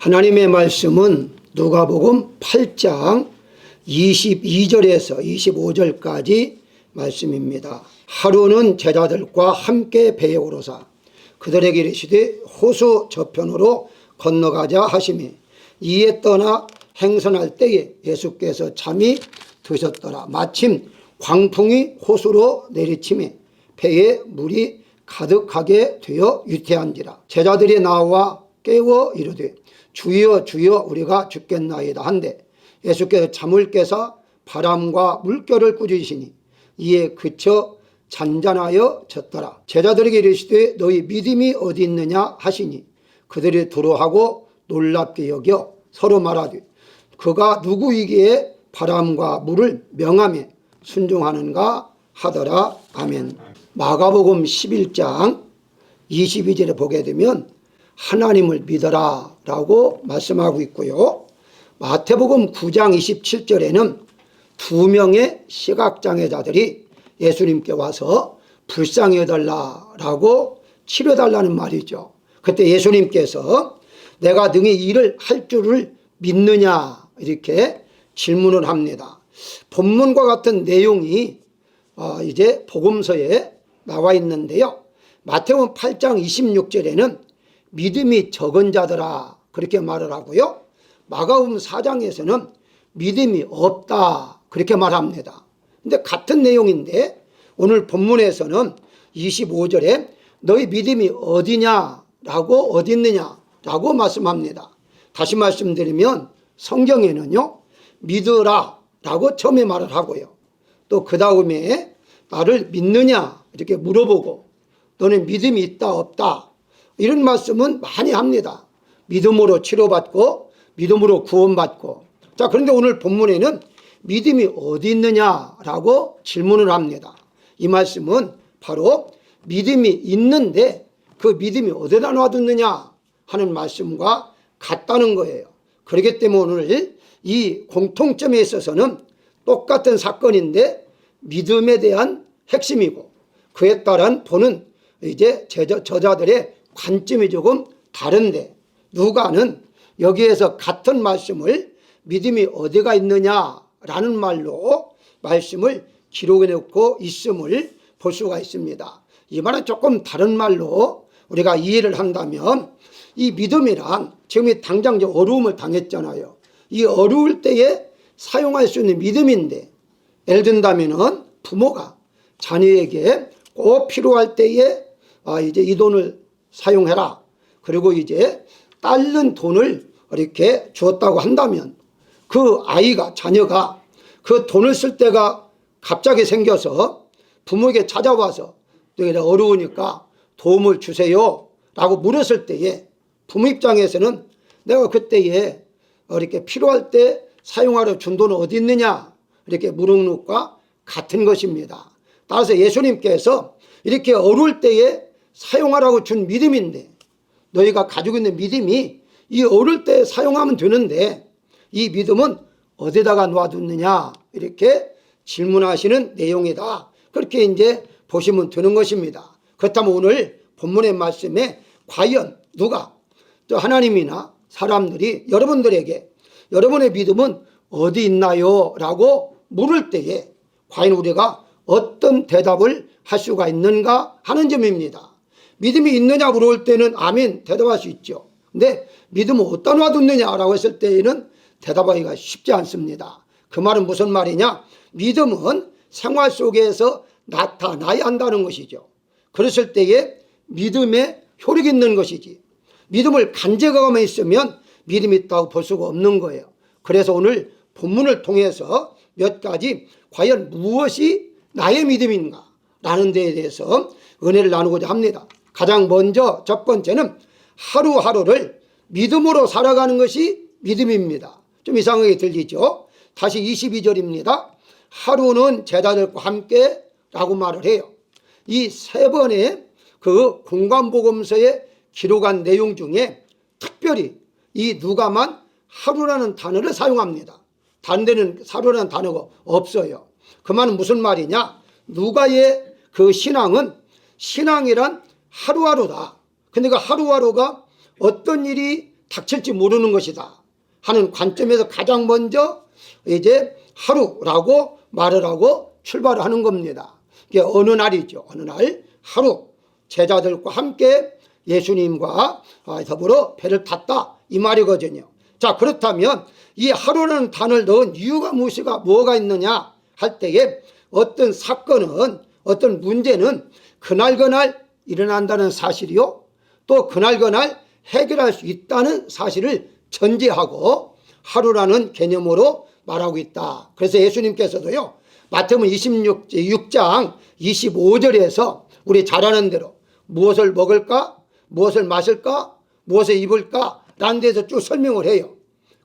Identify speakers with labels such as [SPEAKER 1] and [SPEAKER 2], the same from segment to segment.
[SPEAKER 1] 하나님의 말씀은 누가복음 8장 22절에서 25절까지 말씀입니다. 하루는 제자들과 함께 배에 오르사 그들에게 이르시되 호수 저편으로 건너가자 하시매 이에 떠나 행선할 때에 예수께서 잠이 드셨더라. 마침 광풍이 호수로 내리치매 배에 물이 가득하게 되어 유태한지라. 제자들이 나와 깨워 이르되 주여 주여 우리가 죽겠나이다 한데 예수께서 잠을 깨사 바람과 물결을 꾸짖으시니 이에 그쳐 잔잔하여 졌더라. 제자들에게 이르시되 너희 믿음이 어디 있느냐 하시니 그들이 두려워하고 놀랍게 여겨 서로 말하되 그가 누구이기에 바람과 물을 명하며 순종하는가 하더라. 아멘. 마가복음 11장 22절에 보게 되면 하나님을 믿어라 라고 말씀하고 있고요. 마태복음 9장 27절에는 2명의 시각장애자들이 예수님께 와서 불쌍히 해달라고 치료해달라는 말이죠. 그때 예수님께서 내가 능히 일을 할 줄을 믿느냐 이렇게 질문을 합니다. 본문과 같은 내용이 이제 복음서에 나와 있는데요. 마태복음 8장 26절에는 믿음이 적은 자들아 그렇게 말을 하고요. 마가복음 4장에서는 믿음이 없다 그렇게 말합니다. 근데 같은 내용인데 오늘 본문에서는 25절에 너희 믿음이 어디냐라고 어디 있느냐라고 말씀합니다. 다시 말씀드리면 성경에는요 믿으라 라고 처음에 말을 하고요. 또 그 다음에 나를 믿느냐 이렇게 물어보고 너는 믿음이 있다 없다 이런 말씀은 많이 합니다. 믿음으로 치료받고 믿음으로 구원받고. 자, 그런데 오늘 본문에는 믿음이 어디 있느냐라고 질문을 합니다. 이 말씀은 바로 믿음이 있는데 그 믿음이 어디다 놔뒀느냐 하는 말씀과 같다는 거예요. 그렇기 때문에 오늘 이 공통점에 있어서는 똑같은 사건인데 믿음에 대한 핵심이고 그에 따른 보는 이제 저자들의 관점이 조금 다른데 누가는 여기에서 같은 말씀을 믿음이 어디가 있느냐라는 말로 말씀을 기록해 놓고 있음을 볼 수가 있습니다. 이 말은 조금 다른 말로 우리가 이해를 한다면 이 믿음이란 지금 당장 어려움을 당했잖아요. 이 어려울 때에 사용할 수 있는 믿음인데 예를 든다면 부모가 자녀에게 꼭 필요할 때에 이제 이 돈을 사용해라. 그리고 이제 딸린 돈을 이렇게 주었다고 한다면 그 아이가 자녀가 그 돈을 쓸 때가 갑자기 생겨서 부모에게 찾아와서 어려우니까 도움을 주세요 라고 물었을 때에 부모 입장에서는 내가 그때에 이렇게 필요할 때 사용하러 준 돈은 어디 있느냐 이렇게 물은 것과 같은 것입니다. 따라서 예수님께서 이렇게 어려울 때에 사용하라고 준 믿음인데 너희가 가지고 있는 믿음이 이 어릴 때 사용하면 되는데 이 믿음은 어디다가 놔뒀느냐 이렇게 질문하시는 내용이다. 그렇게 이제 보시면 되는 것입니다. 그렇다면 오늘 본문의 말씀에 과연 누가 또 하나님이나 사람들이 여러분들에게 여러분의 믿음은 어디 있나요? 라고 물을 때에 과연 우리가 어떤 대답을 할 수가 있는가 하는 점입니다. 믿음이 있느냐 물어볼 때는 아멘 대답할 수 있죠. 근데 믿음을 어디다 놔뒀느냐라고 했을 때에는 대답하기가 쉽지 않습니다. 그 말은 무슨 말이냐? 믿음은 생활 속에서 나타나야 한다는 것이죠. 그랬을 때에 믿음에 효력이 있는 것이지 믿음을 간직하고만 있으면 믿음이 있다고 볼 수가 없는 거예요. 그래서 오늘 본문을 통해서 몇 가지 과연 무엇이 나의 믿음인가 라는 데에 대해서 은혜를 나누고자 합니다. 가장 먼저 첫 번째는 하루하루를 믿음으로 살아가는 것이 믿음입니다. 좀 이상하게 들리죠? 다시 22절입니다. 하루는 제자들과 함께 라고 말을 해요. 이 세 번의 그 공관복음서에 기록한 내용 중에 특별히 이 누가만 하루라는 단어를 사용합니다. 다른 데는 하루라는 단어가 없어요. 그 말은 무슨 말이냐? 누가의 그 신앙이란 하루하루다. 근데 그 하루하루가 어떤 일이 닥칠지 모르는 것이다 하는 관점에서 가장 먼저 이제 하루라고 말을 하고 출발을 하는 겁니다. 이게 어느 날이죠. 어느 날 하루 제자들과 함께 예수님과 더불어 배를 탔다 이 말이거든요. 자, 그렇다면 이 하루라는 단어를 넣은 이유가 뭐가 있느냐 할 때에 어떤 사건은 어떤 문제는 그날 일어난다는 사실이요, 또 그날 해결할 수 있다는 사실을 전제하고 하루라는 개념으로 말하고 있다. 그래서 예수님께서도요 마태복음 26장 25절에서 우리 잘 아는 대로 무엇을 먹을까, 무엇을 마실까, 무엇을 입을까 라는 데서 쭉 설명을 해요.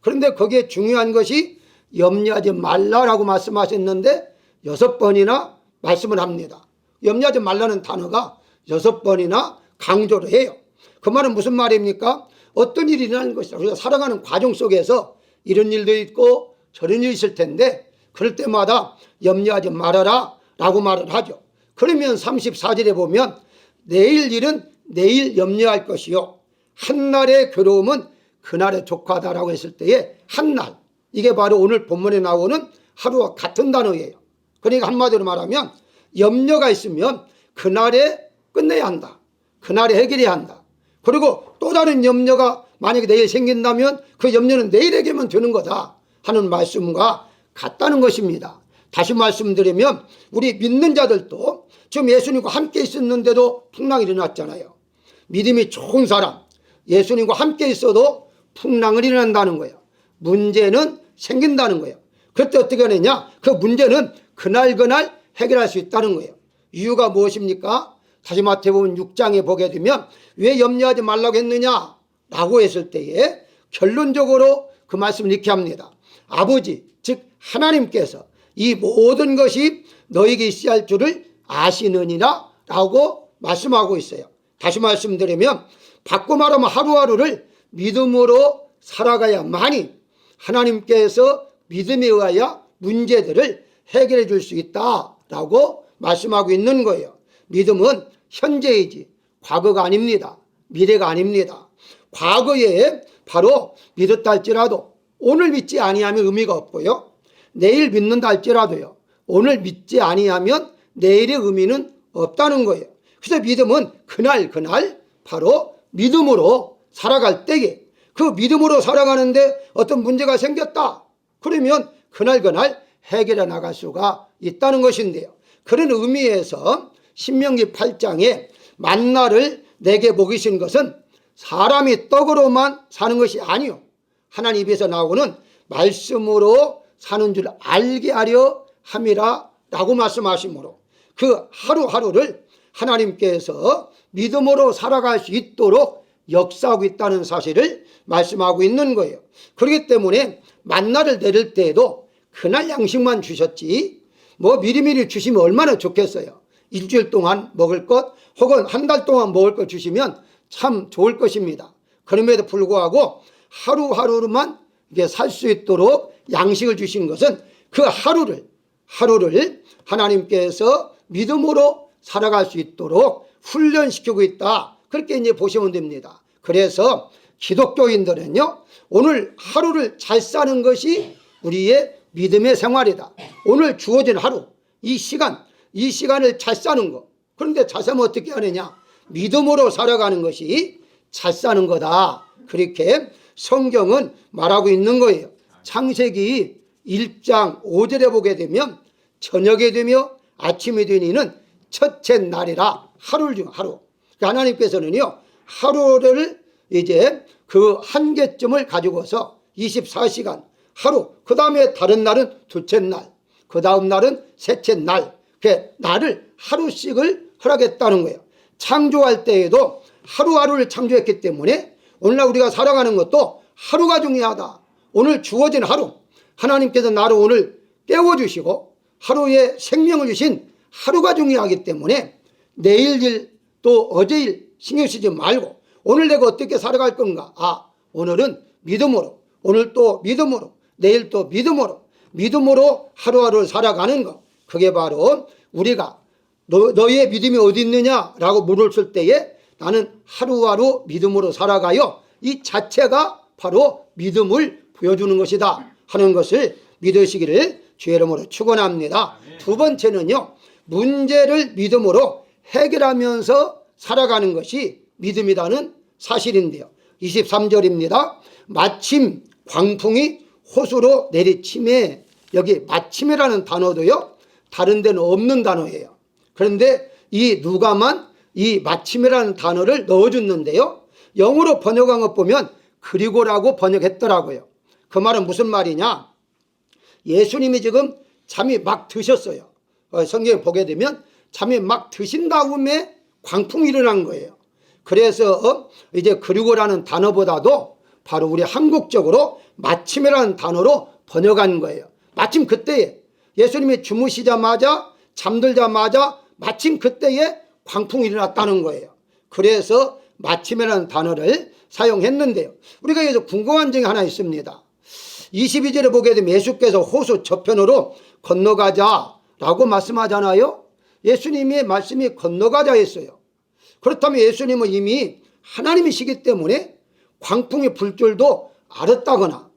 [SPEAKER 1] 그런데 거기에 중요한 것이 염려하지 말라라고 말씀하셨는데 6번이나 말씀을 합니다. 염려하지 말라는 단어가 6번이나 강조를 해요. 그 말은 무슨 말입니까? 어떤 일이 일어나는 것이다. 우리가 살아가는 과정 속에서 이런 일도 있고 저런 일이 있을 텐데 그럴 때마다 염려하지 말아라 라고 말을 하죠. 그러면 34절에 보면 내일 일은 내일 염려할 것이요 한날의 괴로움은 그날의 족하다라고 했을 때에 한날, 이게 바로 오늘 본문에 나오는 하루와 같은 단어예요. 그러니까 한마디로 말하면 염려가 있으면 그날에 끝내야 한다, 그날에 해결해야 한다. 그리고 또 다른 염려가 만약에 내일 생긴다면 그 염려는 내일 해결하면 되는 거다 하는 말씀과 같다는 것입니다. 다시 말씀드리면 우리 믿는 자들도 지금 예수님과 함께 있었는데도 풍랑이 일어났잖아요. 믿음이 좋은 사람, 예수님과 함께 있어도 풍랑을 일어난다는 거예요. 문제는 생긴다는 거예요. 그때 어떻게 하느냐, 그 문제는 그날 해결할 수 있다는 거예요. 이유가 무엇입니까? 다시 마태복음 6장에 보게 되면 왜 염려하지 말라고 했느냐 라고 했을 때에 결론적으로 그 말씀을 이렇게 합니다. 아버지 즉 하나님께서 이 모든 것이 너에게 있어야 할 줄을 아시느니라 라고 말씀하고 있어요. 다시 말씀드리면 바꿔 말하면 하루하루를 믿음으로 살아가야만이 하나님께서 믿음에 의하여 문제들을 해결해 줄 수 있다라고 말씀하고 있는 거예요. 믿음은 현재이지 과거가 아닙니다. 미래가 아닙니다. 과거에 바로 믿었다 할지라도 오늘 믿지 아니하면 의미가 없고요, 내일 믿는다 할지라도요 오늘 믿지 아니하면 내일의 의미는 없다는 거예요. 그래서 믿음은 그날 바로 믿음으로 살아갈 때에 그 믿음으로 살아가는데 어떤 문제가 생겼다 그러면 그날 해결해 나갈 수가 있다는 것인데요. 그런 의미에서 신명기 8장에 만나를 내게 먹이신 것은 사람이 떡으로만 사는 것이 아니요 하나님 입에서 나오는 말씀으로 사는 줄 알게 하려 함이라 라고 말씀하시므로 그 하루하루를 하나님께서 믿음으로 살아갈 수 있도록 역사하고 있다는 사실을 말씀하고 있는 거예요. 그렇기 때문에 만나를 내릴 때에도 그날 양식만 주셨지 뭐 미리미리 주시면 얼마나 좋겠어요. 일주일 동안 먹을 것 혹은 한 달 동안 먹을 것 주시면 참 좋을 것입니다. 그럼에도 불구하고 하루하루만 살 수 있도록 양식을 주신 것은 그 하루를 하나님께서 믿음으로 살아갈 수 있도록 훈련시키고 있다. 그렇게 이제 보시면 됩니다. 그래서 기독교인들은요 오늘 하루를 잘 사는 것이 우리의 믿음의 생활이다. 오늘 주어진 하루, 이 시간을 잘 사는 거. 그런데 잘 사면 어떻게 하느냐, 믿음으로 살아가는 것이 잘 사는 거다. 그렇게 성경은 말하고 있는 거예요. 창세기 1장 5절에 보게 되면 저녁이 되며 아침이 되니는 첫째 날이라, 하루 중 하루. 하나님께서는요 하루를 이제 그 한계점을 가지고서 24시간 하루, 그 다음에 다른 날은 둘째 날, 그 다음 날은 셋째 날, 그 날을 하루씩을 허락했다는 거예요. 창조할 때에도 하루하루를 창조했기 때문에 오늘날 우리가 살아가는 것도 하루가 중요하다. 오늘 주어진 하루, 하나님께서 나를 오늘 깨워주시고 하루에 생명을 주신 하루가 중요하기 때문에 내일 일 또 어제 일 신경 쓰지 말고 오늘 내가 어떻게 살아갈 건가, 오늘은 믿음으로, 오늘 또 믿음으로, 내일 또 믿음으로 하루하루를 살아가는 것. 그게 바로 우리가 너의 믿음이 어디 있느냐라고 물었을 때에 나는 하루하루 믿음으로 살아가요 이 자체가 바로 믿음을 보여주는 것이다 하는 것을 믿으시기를 주의 이름으로 축원합니다. 두 번째는요, 문제를 믿음으로 해결하면서 살아가는 것이 믿음이라는 사실인데요. 23절입니다. 마침 광풍이 호수로 내리침에, 여기 마침이라는 단어도요 다른 데는 없는 단어예요. 그런데 이 누가만 이 마침이라는 단어를 넣어줬는데요, 영어로 번역한 것 보면 그리고라고 번역했더라고요. 그 말은 무슨 말이냐, 예수님이 지금 잠이 막 드셨어요. 성경에 보게 되면 잠이 막 드신 다음에 광풍이 일어난 거예요. 그래서 이제 그리고라는 단어보다도 바로 우리 한국적으로 마침이라는 단어로 번역한 거예요. 마침 그때에 예수님이 주무시자마자 잠들자마자 마침 그때에 광풍이 일어났다는 거예요. 그래서 마침이라는 단어를 사용했는데요, 우리가 여기서 궁금한 점이 하나 있습니다. 22절에 보게 되면 예수께서 호수 저편으로 건너가자라고 말씀하잖아요. 예수님의 말씀이 건너가자 했어요. 그렇다면 예수님은 이미 하나님이시기 때문에 광풍이 불 줄도 알았다거나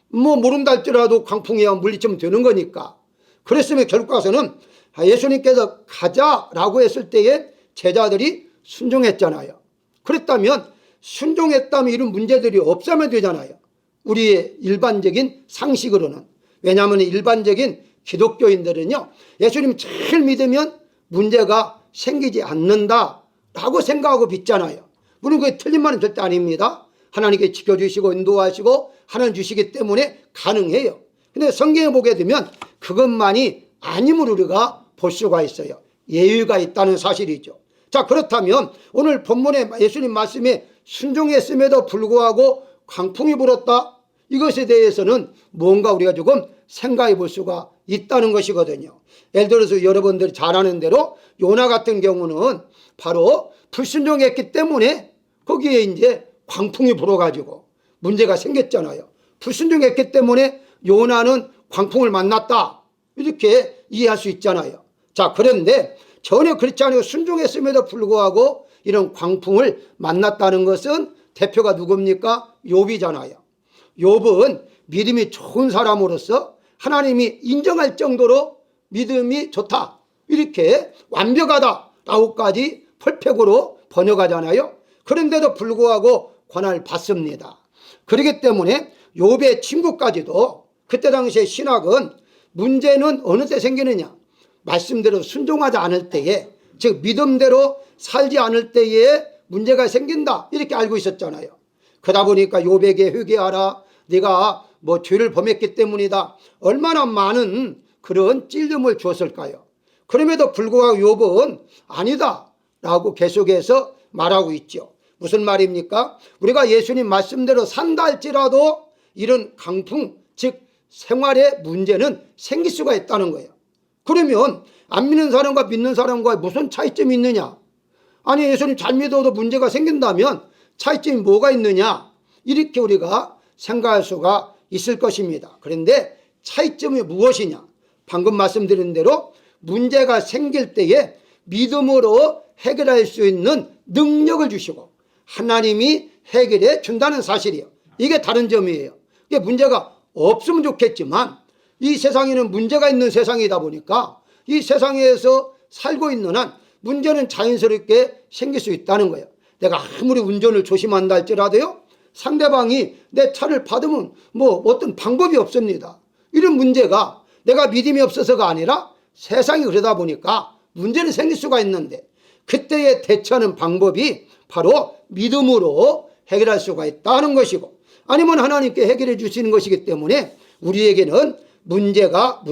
[SPEAKER 1] 모른다 할지라도 광풍이야 물리치면 되는 거니까, 그랬으면 결과서는 예수님께서 가자라고 했을 때에 제자들이 순종했잖아요. 그랬다면 순종했다면 이런 문제들이 없으면 되잖아요, 우리의 일반적인 상식으로는. 왜냐하면 일반적인 기독교인들은요, 예수님 잘 믿으면 문제가 생기지 않는다라고 생각하고 믿잖아요. 물론 그게 틀린 말은 절대 아닙니다. 하나님께 지켜주시고 인도하시고 하나님 주시기 때문에 가능해요. 근데 성경에 보게 되면 그것만이 아님을 우리가 볼 수가 있어요. 예의가 있다는 사실이죠. 자, 그렇다면 오늘 본문에 예수님 말씀에 순종했음에도 불구하고 광풍이 불었다, 이것에 대해서는 뭔가 우리가 조금 생각해 볼 수가 있다는 것이거든요. 예를 들어서 여러분들이 잘 아는 대로 요나 같은 경우는 바로 불순종했기 때문에 거기에 이제 광풍이 불어가지고 문제가 생겼잖아요. 불순종했기 때문에 요나는 광풍을 만났다, 이렇게 이해할 수 있잖아요. 자, 그런데 전혀 그렇지 않고 순종했음에도 불구하고 이런 광풍을 만났다는 것은 대표가 누굽니까? 욥이잖아요. 욥은 믿음이 좋은 사람으로서 하나님이 인정할 정도로 믿음이 좋다, 이렇게 완벽하다라고까지 퍼펙트로 번역하잖아요. 그런데도 불구하고 고난을 받습니다. 그렇기 때문에 욥의 친구까지도 그때 당시에 신학은 문제는 어느 때 생기느냐, 말씀대로 순종하지 않을 때에, 즉 믿음대로 살지 않을 때에 문제가 생긴다, 이렇게 알고 있었잖아요. 그러다 보니까 욥에게 회개하라, 네가 죄를 범했기 때문이다, 얼마나 많은 그런 찔림을 주었을까요. 그럼에도 불구하고 욥은 아니다 라고 계속해서 말하고 있죠. 무슨 말입니까? 우리가 예수님 말씀대로 산다 할지라도 이런 강풍, 즉 생활에 문제는 생길 수가 있다는 거예요. 그러면 안 믿는 사람과 믿는 사람과 무슨 차이점이 있느냐? 아니, 예수님 잘 믿어도 문제가 생긴다면 차이점이 뭐가 있느냐? 이렇게 우리가 생각할 수가 있을 것입니다. 그런데 차이점이 무엇이냐? 방금 말씀드린 대로 문제가 생길 때에 믿음으로 해결할 수 있는 능력을 주시고 하나님이 해결해 준다는 사실이에요. 이게 다른 점이에요. 이게 문제가 없으면 좋겠지만 이 세상에는 문제가 있는 세상이다 보니까 이 세상에서 살고 있는 한 문제는 자연스럽게 생길 수 있다는 거예요. 내가 아무리 운전을 조심한다 할지라도요, 상대방이 내 차를 받으면 어떤 방법이 없습니다. 이런 문제가 내가 믿음이 없어서가 아니라 세상이 그러다 보니까 문제는 생길 수가 있는데, 그때에 대처하는 방법이 바로 믿음으로 해결할 수가 있다는 것이고, 아니면 하나님께 해결해 주시는 것이기 때문에 우리에게는 문제가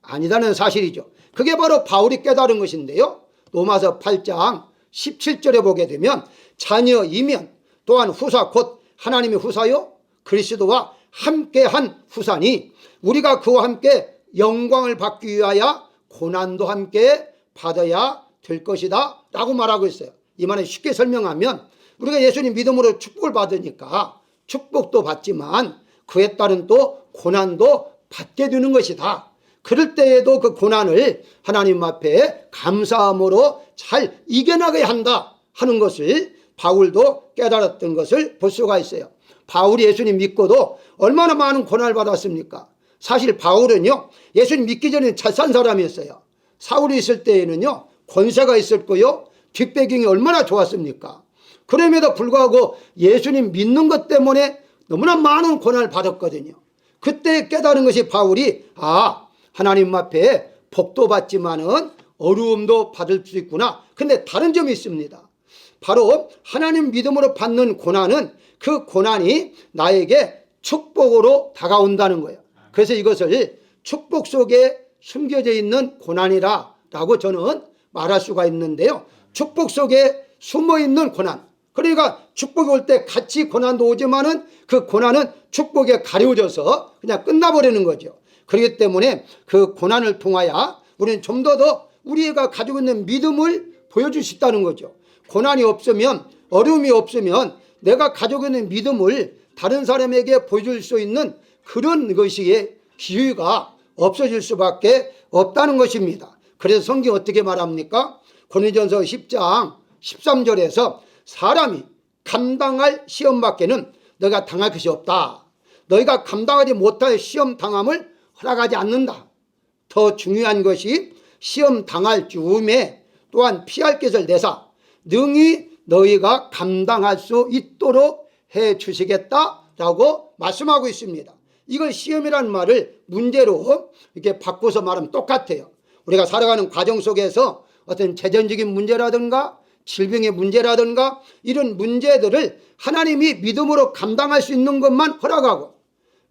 [SPEAKER 1] 아니다는 사실이죠. 그게 바로 바울이 깨달은 것인데요, 로마서 8장 17절에 보게 되면 자녀이면 또한 후사, 곧 하나님의 후사요 그리스도와 함께한 후사니 우리가 그와 함께 영광을 받기 위하여 고난도 함께 받아야 될 것이다 라고 말하고 있어요. 이 말은 쉽게 설명하면 우리가 예수님 믿음으로 축복을 받으니까 축복도 받지만 그에 따른 또 고난도 받게 되는 것이다. 그럴 때에도 그 고난을 하나님 앞에 감사함으로 잘 이겨나가야 한다 하는 것을 바울도 깨달았던 것을 볼 수가 있어요. 바울이 예수님 믿고도 얼마나 많은 고난을 받았습니까? 사실 바울은요, 예수님 믿기 전에 잘 산 사람이었어요. 사울이 있을 때에는요, 권세가 있었고요, 뒷배경이 얼마나 좋았습니까? 그럼에도 불구하고 예수님 믿는 것 때문에 너무나 많은 고난을 받았거든요. 그때 깨달은 것이 바울이 하나님 앞에 복도 받지만은 어려움도 받을 수 있구나. 근데 다른 점이 있습니다. 바로 하나님 믿음으로 받는 고난은 그 고난이 나에게 축복으로 다가온다는 거예요. 그래서 이것을 축복 속에 숨겨져 있는 고난이라 라고 저는 말할 수가 있는데요. 축복 속에 숨어 있는 고난. 그러니까 축복이 올 때 같이 고난도 오지만은 그 고난은 축복에 가려져서 그냥 끝나버리는 거죠. 그렇기 때문에 그 고난을 통하여 우리는 좀 더 우리가 가지고 있는 믿음을 보여줄 수 있다는 거죠. 고난이 없으면, 어려움이 없으면 내가 가지고 있는 믿음을 다른 사람에게 보여줄 수 있는 그런 것이 기회가 없어질 수밖에 없다는 것입니다. 그래서 성경이 어떻게 말합니까? 고린도전서 10장 13절에서 사람이 감당할 시험밖에는 너희가 당할 것이 없다. 너희가 감당하지 못할 시험 당함을 허락하지 않는다. 더 중요한 것이 시험 당할 즈음에 또한 피할 것을 내사 능히 너희가 감당할 수 있도록 해 주시겠다라고 말씀하고 있습니다. 이걸 시험이라는 말을 문제로 이렇게 바꿔서 말하면 똑같아요. 우리가 살아가는 과정 속에서 어떤 재정적인 문제라든가 질병의 문제라든가 이런 문제들을 하나님이 믿음으로 감당할 수 있는 것만 허락하고,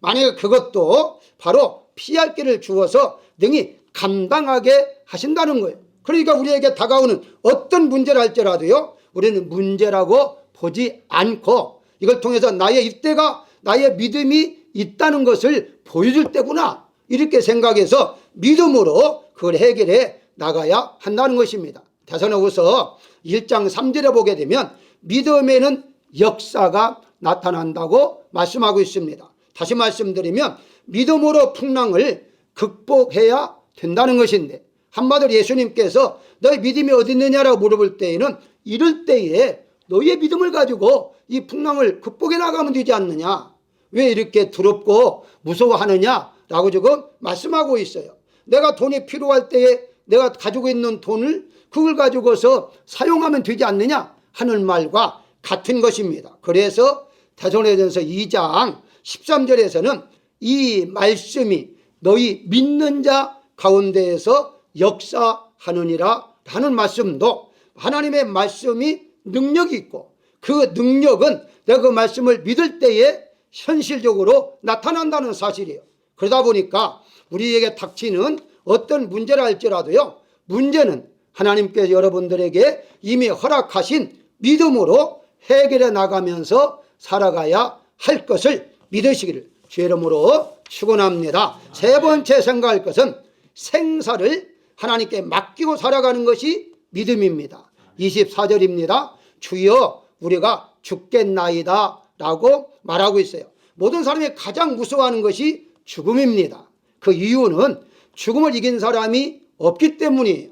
[SPEAKER 1] 만약에 그것도 바로 피할 길을 주어서 능히 감당하게 하신다는 거예요. 그러니까 우리에게 다가오는 어떤 문제를 할지라도요, 우리는 문제라고 보지 않고 이걸 통해서 나의 입대가, 나의 믿음이 있다는 것을 보여줄 때구나, 이렇게 생각해서 믿음으로 그걸 해결해 나가야 한다는 것입니다. 데살로니가후서 1장 3절에 보게 되면 믿음에는 역사가 나타난다고 말씀하고 있습니다. 다시 말씀드리면 믿음으로 풍랑을 극복해야 된다는 것인데, 한마디로 예수님께서 너의 믿음이 어디 있느냐라고 물어볼 때에는 이럴 때에 너의 믿음을 가지고 이 풍랑을 극복해 나가면 되지 않느냐, 왜 이렇게 두렵고 무서워하느냐라고 지금 말씀하고 있어요. 내가 돈이 필요할 때에 내가 가지고 있는 돈을 그걸 가지고서 사용하면 되지 않느냐 하는 말과 같은 것입니다. 그래서 데살로니가전서 2장 13절에서는 이 말씀이 너희 믿는 자 가운데에서 역사하느니라 라는 말씀도 하나님의 말씀이 능력이 있고, 그 능력은 내가 그 말씀을 믿을 때에 현실적으로 나타난다는 사실이에요. 그러다 보니까 우리에게 닥치는 어떤 문제라 할지라도요, 문제는 하나님께서 여러분들에게 이미 허락하신 믿음으로 해결해 나가면서 살아가야 할 것을 믿으시기를 주의 이름으로 축원합니다. 세 번째 생각할 것은 생사를 하나님께 맡기고 살아가는 것이 믿음입니다. 24절입니다. 주여 우리가 죽겠나이다 라고 말하고 있어요. 모든 사람이 가장 무서워하는 것이 죽음입니다. 그 이유는 죽음을 이긴 사람이 없기 때문이에요.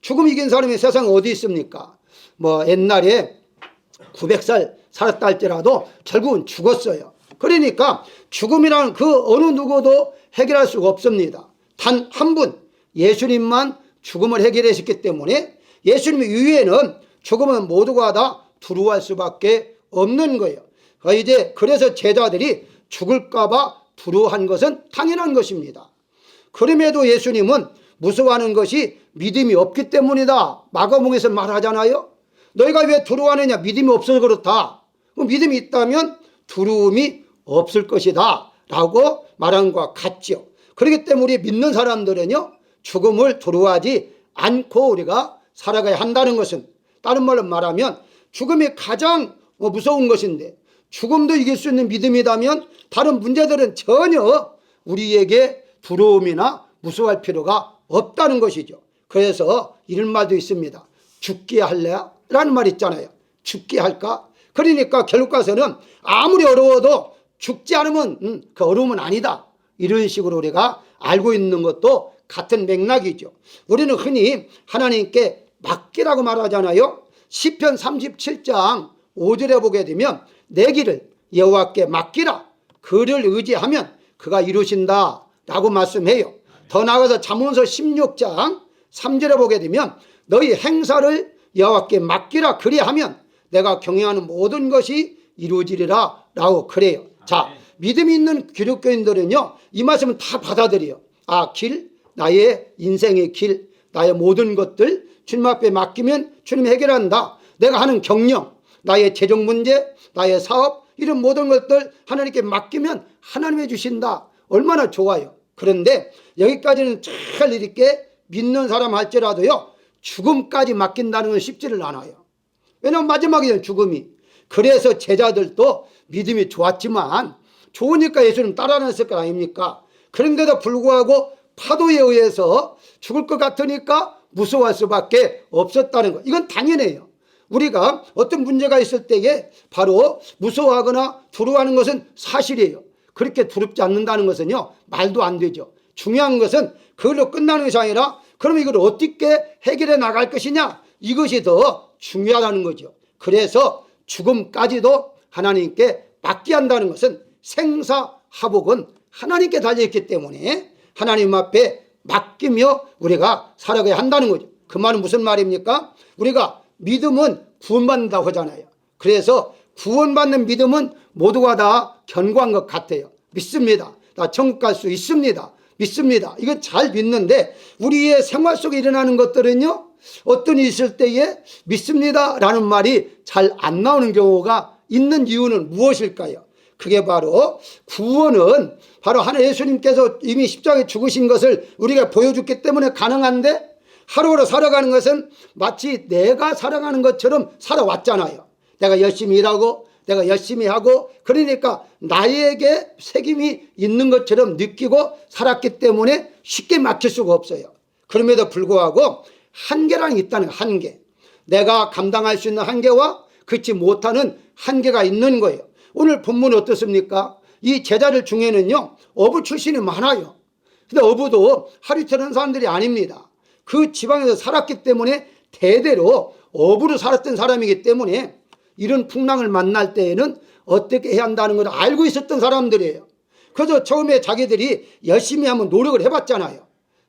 [SPEAKER 1] 죽음 이긴 사람이 세상에 어디 있습니까? 옛날에 900살 살았다 할지라도 결국은 죽었어요. 그러니까 죽음이라는 그 어느 누구도 해결할 수가 없습니다. 단 한 분, 예수님만 죽음을 해결하셨기 때문에 예수님 이후에는 죽음은 모두가 다 두려워할 수밖에 없는 거예요. 그래서 제자들이 죽을까봐 두려워한 것은 당연한 것입니다. 그럼에도 예수님은 무서워하는 것이 믿음이 없기 때문이다. 마가복음에서 말하잖아요. 너희가 왜 두려워하느냐? 믿음이 없어서 그렇다. 믿음이 있다면 두려움이 없을 것이다 라고 말한 것과 같죠. 그렇기 때문에 우리 믿는 사람들은요, 죽음을 두려워하지 않고 우리가 살아가야 한다는 것은, 다른 말로 말하면 죽음이 가장 무서운 것인데 죽음도 이길 수 있는 믿음이라면 다른 문제들은 전혀 우리에게 두려움이나 무서워할 필요가 없다는 것이죠. 그래서 이런 말도 있습니다. 죽게 할래? 라는 말 있잖아요. 죽게 할까? 그러니까 결국 가서는 아무리 어려워도 죽지 않으면 그 어려움은 아니다, 이런 식으로 우리가 알고 있는 것도 같은 맥락이죠. 우리는 흔히 하나님께 맡기라고 말하잖아요. 시편 37장 5절에 보게 되면 내 길을 여호와께 맡기라. 그를 의지하면 그가 이루신다 라고 말씀해요. 더 나아가서 잠언서 16장 3절에 보게 되면 너희 행사를 여호와께 맡기라. 그리하면 내가 경영하는 모든 것이 이루어지리라 라고 그래요. 자, 믿음이 있는 기독교인들은요, 이 말씀은 다 받아들여요. 아, 길, 나의 인생의 길, 나의 모든 것들 주님 앞에 맡기면 주님이 해결한다. 내가 하는 경영, 나의 재정 문제, 나의 사업, 이런 모든 것들 하나님께 맡기면 하나님이 해주신다. 얼마나 좋아요. 그런데 여기까지는 잘 이렇게 믿는 사람 할지라도요, 죽음까지 맡긴다는 건 쉽지를 않아요. 왜냐하면 마지막에는 죽음이. 그래서 제자들도 믿음이 좋았지만 좋으니까 예수님 따라다녔을 거 아닙니까? 그런데도 불구하고 파도에 의해서 죽을 것 같으니까 무서워할 수밖에 없었다는 것. 이건 당연해요. 우리가 어떤 문제가 있을 때에 바로 무서워하거나 두려워하는 것은 사실이에요. 그렇게 두렵지 않는다는 것은요, 말도 안 되죠. 중요한 것은 그걸로 끝나는 것이 아니라 그럼 이걸 어떻게 해결해 나갈 것이냐, 이것이 더 중요하다는 거죠. 그래서 죽음까지도 하나님께 맡겨야 한다는 것은 생사화복은 하나님께 달려있기 때문에 하나님 앞에 맡기며 우리가 살아가야 한다는 거죠. 그 말은 무슨 말입니까? 우리가 믿음은 구원받는다고 하잖아요. 그래서 구원받는 믿음은 모두가 다 견고한 것 같아요. 믿습니다. 나 천국 갈 수 있습니다. 믿습니다. 이거 잘 믿는데 우리의 생활 속에 일어나는 것들은요, 어떤 일이 있을 때에 믿습니다 라는 말이 잘 안 나오는 경우가 있는 이유는 무엇일까요? 그게 바로 구원은 바로 하나님 예수님께서 이미 십자가에 죽으신 것을 우리가 보여줬기 때문에 가능한데, 하루하루 살아가는 것은 마치 내가 살아가는 것처럼 살아왔잖아요. 내가 열심히 일하고 내가 열심히 하고 그러니까 나에게 책임이 있는 것처럼 느끼고 살았기 때문에 쉽게 맡길 수가 없어요. 그럼에도 불구하고 한계란 있다는 한계, 내가 감당할 수 있는 한계와 그렇지 못하는 한계가 있는 거예요. 오늘 본문은 어떻습니까? 이 제자들 중에는요, 어부 출신이 많아요. 근데 어부도 하루 이틀 하는 사람들이 아닙니다. 그 지방에서 살았기 때문에 대대로 어부로 살았던 사람이기 때문에 이런 풍랑을 만날 때에는 어떻게 해야 한다는 걸 알고 있었던 사람들이에요. 그래서 처음에 자기들이 열심히 한번 노력을 해봤잖아요.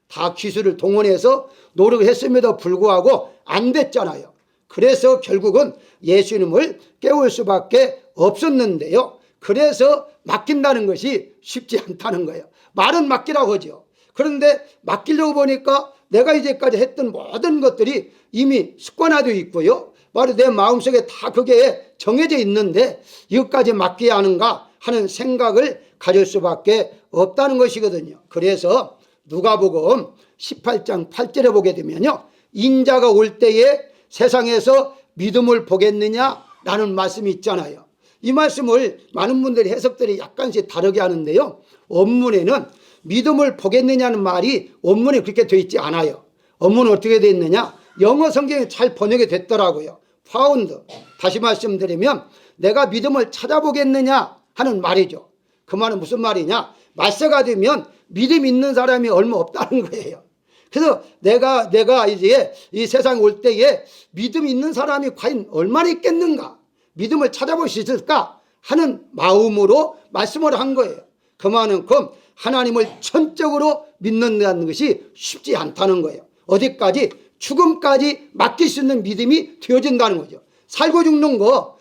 [SPEAKER 1] 다 기술을 동원해서 노력을 했음에도 불구하고 안 됐잖아요. 그래서 결국은 예수님을 깨울 수밖에 없었는데요. 그래서 맡긴다는 것이 쉽지 않다는 거예요. 말은 맡기라고 하죠. 그런데 맡기려고 보니까 내가 이제까지 했던 모든 것들이 이미 습관화되어 있고요, 바로 내 마음속에 다 그게 정해져 있는데 이것까지 맡겨야 하는가 하는 생각을 가질 수밖에 없다는 것이거든요. 그래서 누가복음 18장 8절에 보게 되면요, 인자가 올 때에 세상에서 믿음을 보겠느냐라는 말씀이 있잖아요. 이 말씀을 많은 분들이 해석들이 약간씩 다르게 하는데요, 원문에는 믿음을 보겠느냐는 말이 원문에 그렇게 되어 있지 않아요. 원문은 어떻게 되어 있느냐, 영어 성경에 잘 번역이 됐더라고요. 파운드. 다시 말씀드리면 내가 믿음을 찾아보겠느냐 하는 말이죠. 그 말은 무슨 말이냐, 말세가 되면 믿음 있는 사람이 얼마 없다는 거예요. 그래서 내가 이제 이 세상에 올 때에 믿음 있는 사람이 과연 얼마나 있겠는가, 믿음을 찾아볼 수 있을까 하는 마음으로 말씀을 한 거예요. 그만큼 하나님을 전적으로 믿는다는 것이 쉽지 않다는 거예요. 어디까지? 죽음까지 맡길 수 있는 믿음이 되어진다는 거죠. 살고 죽는 거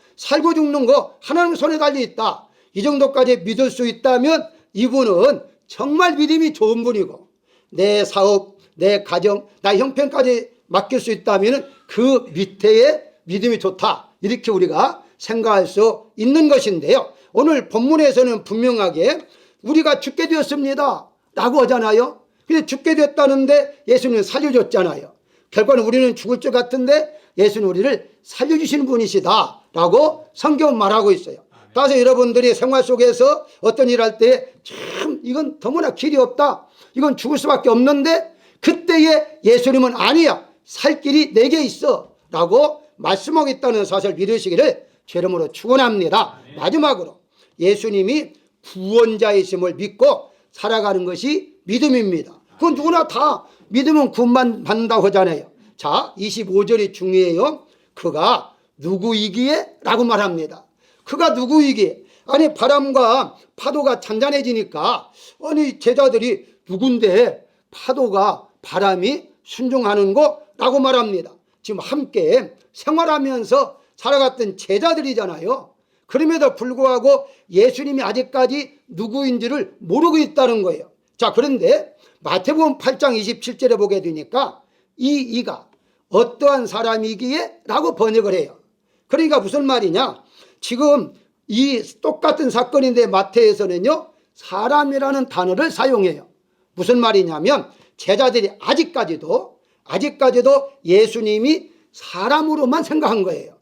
[SPEAKER 1] 하나님 손에 달려있다, 이 정도까지 믿을 수 있다면 이분은 정말 믿음이 좋은 분이고, 내 사업, 내 가정, 나의 형편까지 맡길 수 있다면 그 밑에 믿음이 좋다, 이렇게 우리가 생각할 수 있는 것인데요, 오늘 본문에서는 분명하게 우리가 죽게 되었습니다 라고 하잖아요. 근데 죽게 됐다는데 예수님은 살려줬잖아요. 결과는 우리는 죽을 줄 같은데 예수는 우리를 살려주시는 분이시다 라고 성경은 말하고 있어요. 따라서 여러분들이 생활 속에서 어떤 일 할 때 참 이건 너무나 길이 없다, 이건 죽을 수밖에 없는데, 그때에 예수님은 아니야, 살 길이 내게 있어 라고 말씀하고 있다는 사실을 믿으시기를 죄름으로 축원합니다. 마지막으로 예수님이 구원자이심을 믿고 살아가는 것이 믿음입니다. 그건 누구나 다 믿으면 구원만 받는다고 하잖아요. 자, 25절이 중요해요. 그가 누구이기에? 라고 말합니다. 그가 누구이기에? 아니 바람과 파도가 잔잔해지니까 아니 제자들이 누군데 파도가 바람이 순종하는 거? 라고 말합니다. 지금 함께 생활하면서 살아갔던 제자들이잖아요. 그럼에도 불구하고 예수님이 아직까지 누구인지를 모르고 있다는 거예요. 자, 그런데 마태복음 8장 27절에 보게 되니까 이가 어떠한 사람이기에? 라고 번역을 해요. 그러니까 무슨 말이냐, 지금 이 똑같은 사건인데 마태에서는요 사람이라는 단어를 사용해요. 무슨 말이냐면 제자들이 아직까지도 예수님이 사람으로만 생각한 거예요.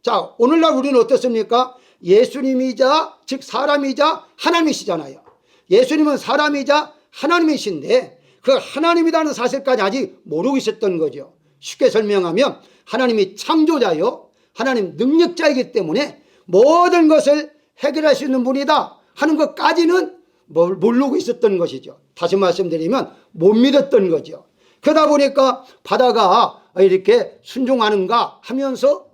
[SPEAKER 1] 자, 오늘날 우리는 어떻습니까? 예수님이자 즉 사람이자 하나님이시잖아요. 예수님은 사람이자 하나님이신데 그 하나님이라는 사실까지 아직 모르고 있었던 거죠. 쉽게 설명하면 하나님이 창조자요, 하나님 능력자이기 때문에 모든 것을 해결할 수 있는 분이다 하는 것까지는 모르고 있었던 것이죠. 다시 말씀드리면 못 믿었던 거죠. 그러다 보니까 바다가 이렇게 순종하는가 하면서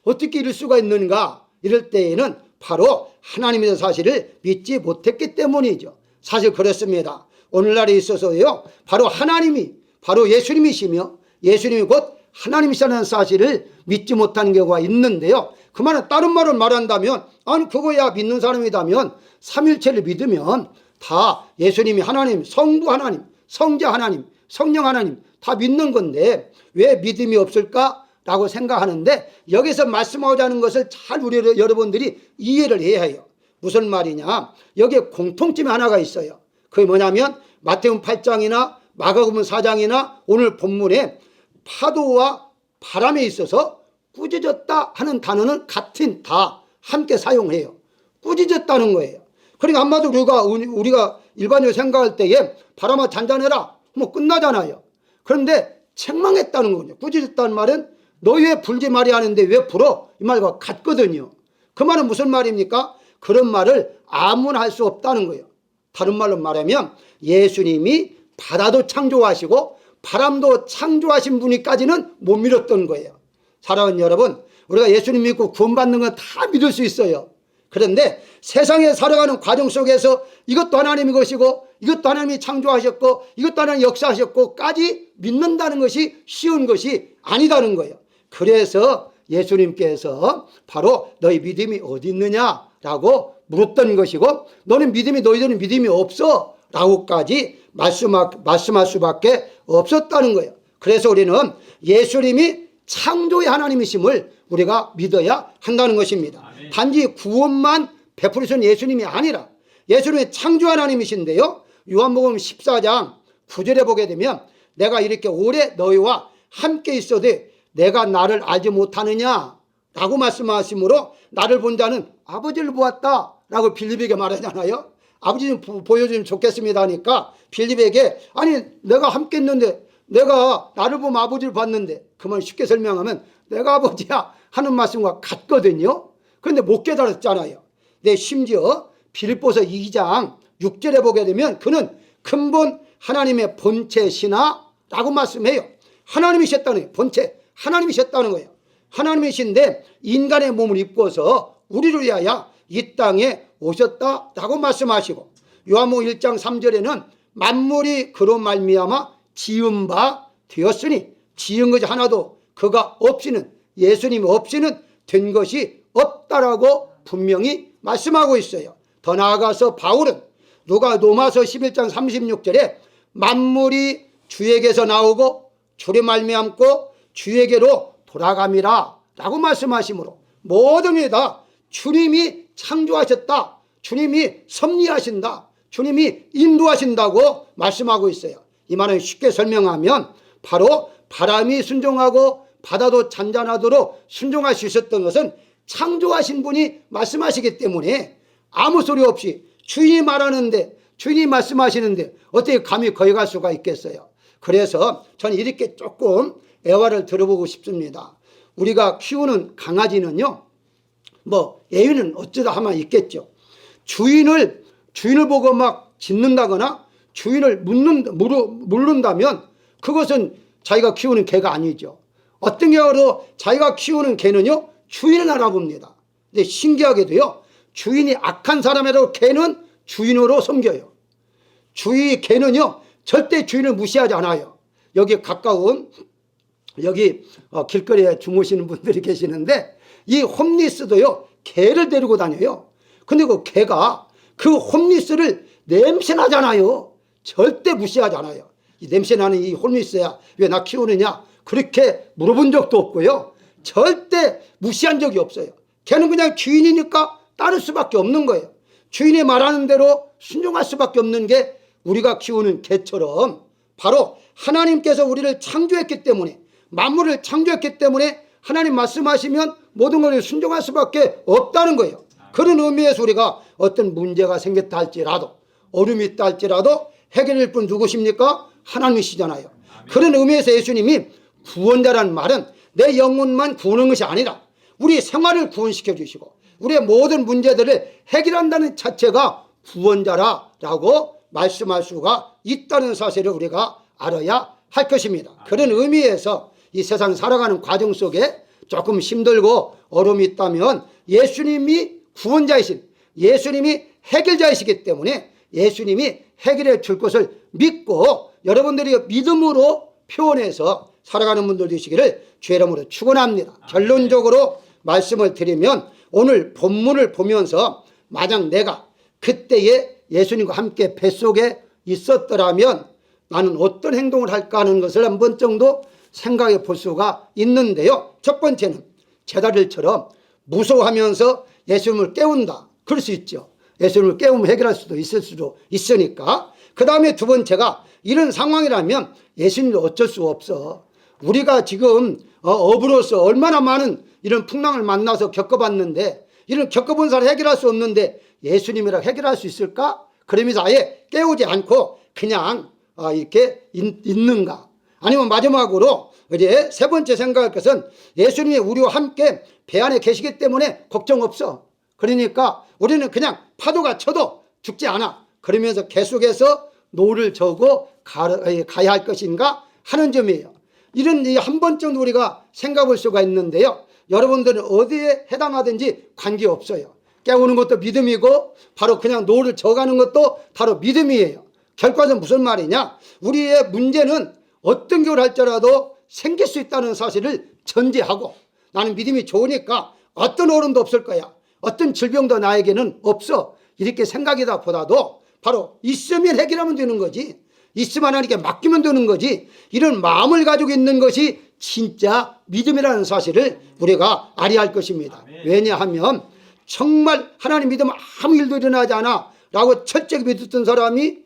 [SPEAKER 1] 어떻게 이럴 수가 있는가, 이럴 때에는 바로 하나님의 사실을 믿지 못했기 때문이죠. 사실 그렇습니다. 오늘날에 있어서요 바로 하나님이 바로 예수님이시며 예수님이 곧 하나님이시라는 사실을 믿지 못하는 경우가 있는데요. 그 말은 다른 말을 말한다면 아니 그거야 믿는 사람이라면 삼일체를 믿으면 다 예수님이 하나님, 성부 하나님, 성자 하나님, 성령 하나님 다 믿는 건데 왜 믿음이 없을까라고 생각하는데 여기서 말씀하고자 하는 것을 잘 우리 여러분들이 이해를 해야 해요. 무슨 말이냐, 여기에 공통점이 하나가 있어요. 그게 뭐냐면 마태복음 8장이나 마가복음 4장이나 오늘 본문에 파도와 바람에 있어서 꾸짖었다 하는 단어는 같은 다 함께 사용해요. 꾸짖었다는 거예요. 그러니까 한마디로 우리가 일반적으로 생각할 때에 바람아 잔잔해라 뭐 끝나잖아요. 그런데 책망했다는 거죠. 꾸짖었다는 말은 너희 왜 불지 말이 하는데 왜 불어? 이 말과 같거든요. 그 말은 무슨 말입니까? 그런 말을 아무나 할 수 없다는 거예요. 다른 말로 말하면 예수님이 바다도 창조하시고 바람도 창조하신 분이까지는 못 믿었던 거예요. 사랑하는 여러분, 우리가 예수님 믿고 구원받는 건 다 믿을 수 있어요. 그런데 세상에 살아가는 과정 속에서 이것도 하나님의 것이고 이것도 하나님이 창조하셨고 이것도 하나님이 역사하셨고까지 믿는다는 것이 쉬운 것이 아니다는 거예요. 그래서 예수님께서 바로 너희 믿음이 어디 있느냐라고 물었던 것이고 너희들은 믿음이 없어 라고까지 말씀할 수밖에 없었다는 거예요. 그래서 우리는 예수님이 창조의 하나님이심을 우리가 믿어야 한다는 것입니다. 아멘. 단지 구원만 베풀으신 예수님이 아니라 예수님이 창조 하나님이신데요, 요한복음 14장 9절에 보게 되면 내가 이렇게 오래 너희와 함께 있어도 내가 나를 알지 못하느냐 라고 말씀하시므로 나를 본 자는 아버지를 보았다 라고 빌립에게 말하잖아요. 아버지 좀 보여주면 좋겠습니다 하니까 빌립에게 아니 내가 함께 있는데 내가 나를 보면 아버지를 봤는데, 그 말 쉽게 설명하면 내가 아버지야 하는 말씀과 같거든요. 그런데 못 깨달았잖아요. 내 심지어 빌립보서 2장 6절에 보게 되면 그는 근본 하나님의 본체시나 라고 말씀해요. 하나님이셨다는 거예요. 본체 하나님이셨다는 거예요. 하나님이신데 인간의 몸을 입고서 우리를 위하여 이 땅에 오셨다라고 말씀하시고, 요한복음 1장 3절에는 만물이 그로 말미암아 지은 바 되었으니 지은 것이 하나도 그가 없이는, 예수님 없이는 된 것이 없다라고 분명히 말씀하고 있어요. 더 나아가서 바울은 로마서 11장 36절에 만물이 주에게서 나오고 주로 말미암고 주에게로 돌아감이라 라고 말씀하시므로 모든 게 다 주님이 창조하셨다, 주님이 섭리하신다, 주님이 인도하신다고 말씀하고 있어요. 이 말은 쉽게 설명하면 바로 바람이 순종하고 바다도 잔잔하도록 순종할 수 있었던 것은 창조하신 분이 말씀하시기 때문에 아무 소리 없이 주인이 말하는데, 주인이 말씀하시는데 어떻게 감히 거역할 수가 있겠어요. 그래서 저는 이렇게 조금 애화를 들어보고 싶습니다. 우리가 키우는 강아지는요, 뭐 예의는 어쩌다 하면 있겠죠. 주인을 보고 막 짖는다거나 주인을 물른다면 그것은 자기가 키우는 개가 아니죠. 어떤 경우로 자기가 키우는 개는요 주인을 알아봅니다. 근데 신기하게도요, 주인이 악한 사람이라도 개는 주인으로 섬겨요. 개는요 절대 주인을 무시하지 않아요. 여기 가까운 여기 길거리에 주무시는 분들이 계시는데 이 홈리스도요 개를 데리고 다녀요. 근데 그 개가 그 홈리스를 냄새나잖아요. 절대 무시하지 않아요. 이 냄새나는 이 홈리스야 왜 나 키우느냐 그렇게 물어본 적도 없고요. 절대 무시한 적이 없어요. 걔는 그냥 주인이니까 따를 수밖에 없는 거예요. 주인이 말하는 대로 순종할 수밖에 없는 게 우리가 키우는 개처럼 바로 하나님께서 우리를 창조했기 때문에 만물을 창조했기 때문에 하나님 말씀하시면 모든 것을 순종할 수밖에 없다는 거예요. 그런 의미에서 우리가 어떤 문제가 생겼다 할지라도 어려움이 있다 할지라도 해결할 분 누구십니까? 하나님이시잖아요. 그런 의미에서 예수님이 구원자라는 말은 내 영혼만 구원하는 것이 아니라 우리 생활을 구원시켜 주시고 우리의 모든 문제들을 해결한다는 자체가 구원자라고 말씀할 수가 있다는 사실을 우리가 알아야 할 것입니다. 그런 의미에서 이 세상 살아가는 과정 속에 조금 힘들고 어려움이 있다면 예수님이 구원자이신 예수님이 해결자이시기 때문에 예수님이 해결해 줄 것을 믿고 여러분들이 믿음으로 표현해서 살아가는 분들 되시기를 주의 이름으로 축원합니다. 결론적으로 말씀을 드리면 오늘 본문을 보면서 만약 내가 그때에 예수님과 함께 뱃속에 있었더라면 나는 어떤 행동을 할까 하는 것을 한 번 정도 생각해 볼 수가 있는데요. 첫 번째는 제자들처럼 무서워하면서 예수님을 깨운다. 그럴 수 있죠. 예수님을 깨우면 해결할 수도 있을 수도 있으니까. 그 다음에 두 번째가 이런 상황이라면 예수님도 어쩔 수 없어. 우리가 지금 어부로서 얼마나 많은 이런 풍랑을 만나서 겪어봤는데 이런 겪어본 사람 해결할 수 없는데 예수님이라 해결할 수 있을까? 그러면서 아예 깨우지 않고 그냥 이렇게 있는가? 아니면 마지막으로 이제 세 번째 생각할 것은 예수님이 우리와 함께 배 안에 계시기 때문에 걱정 없어. 그러니까 우리는 그냥 파도가 쳐도 죽지 않아. 그러면서 계속해서 노를 저고 가야 할 것인가 하는 점이에요. 이런 한 번 정도 우리가 생각할 수가 있는데요. 여러분들은 어디에 해당하든지 관계없어요. 깨우는 것도 믿음이고 바로 그냥 노를 저가는 것도 바로 믿음이에요. 결과는 무슨 말이냐? 우리의 문제는 어떤 경우를 할지라도 생길 수 있다는 사실을 전제하고 나는 믿음이 좋으니까 어떤 어려움도 없을 거야. 어떤 질병도 나에게는 없어. 이렇게 생각이다 보다도 바로 있으면 해결하면 되는 거지. 있으면 하나님께 맡기면 되는 거지. 이런 마음을 가지고 있는 것이 진짜 믿음이라는 사실을 우리가 알아야 할 것입니다. 왜냐하면 정말 하나님 믿으면 아무 일도 일어나지 않아 라고 철저히 믿었던 사람이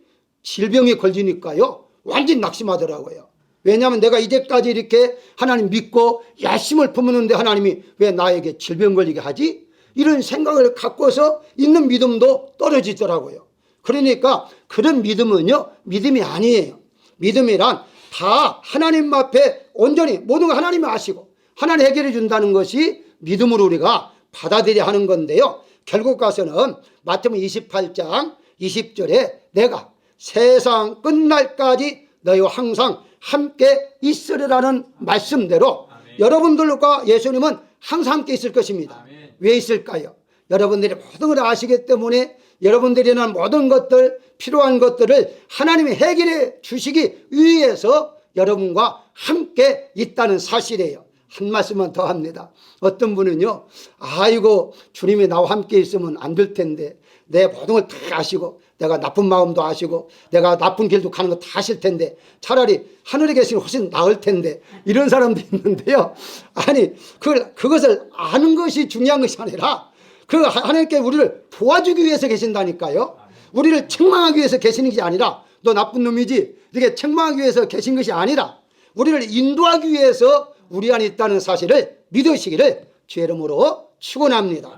[SPEAKER 1] 질병이 걸리니까요 완전히 낙심하더라고요. 왜냐하면 내가 이제까지 이렇게 하나님 믿고 열심을 품었는데 하나님이 왜 나에게 질병 걸리게 하지? 이런 생각을 갖고서 있는 믿음도 떨어지더라고요. 그러니까 그런 믿음은요 믿음이 아니에요. 믿음이란 다 하나님 앞에 온전히 모든 걸 하나님이 아시고 하나님 해결해 준다는 것이 믿음으로 우리가 받아들여야 하는 건데요. 결국 가서는 마태복음 28장 20절에 내가 세상 끝날까지 너희와 항상 함께 있으리라는 말씀대로 여러분들과 예수님은 항상 함께 있을 것입니다. 왜 있을까요? 여러분들이 모든 걸 아시기 때문에 여러분들이는 모든 것들 필요한 것들을 하나님이 해결해 주시기 위해서 여러분과 함께 있다는 사실이에요. 한 말씀만 더 합니다. 어떤 분은요 아이고 주님이 나와 함께 있으면 안 될 텐데 내 모든 걸 다 아시고 내가 나쁜 마음도 아시고 내가 나쁜 길도 가는 거 다 아실 텐데 차라리 하늘에 계시면 훨씬 나을 텐데 이런 사람도 있는데요. 아니 그것을 아는 것이 중요한 것이 아니라 그 하나님께 우리를 도와주기 위해서 계신다니까요. 우리를 책망하기 위해서 계시는 것이 아니라 너 나쁜 놈이지 이렇게 책망하기 위해서 계신 것이 아니라 우리를 인도하기 위해서 우리 안에 있다는 사실을 믿으시기를 주의 이름으로 축원합니다.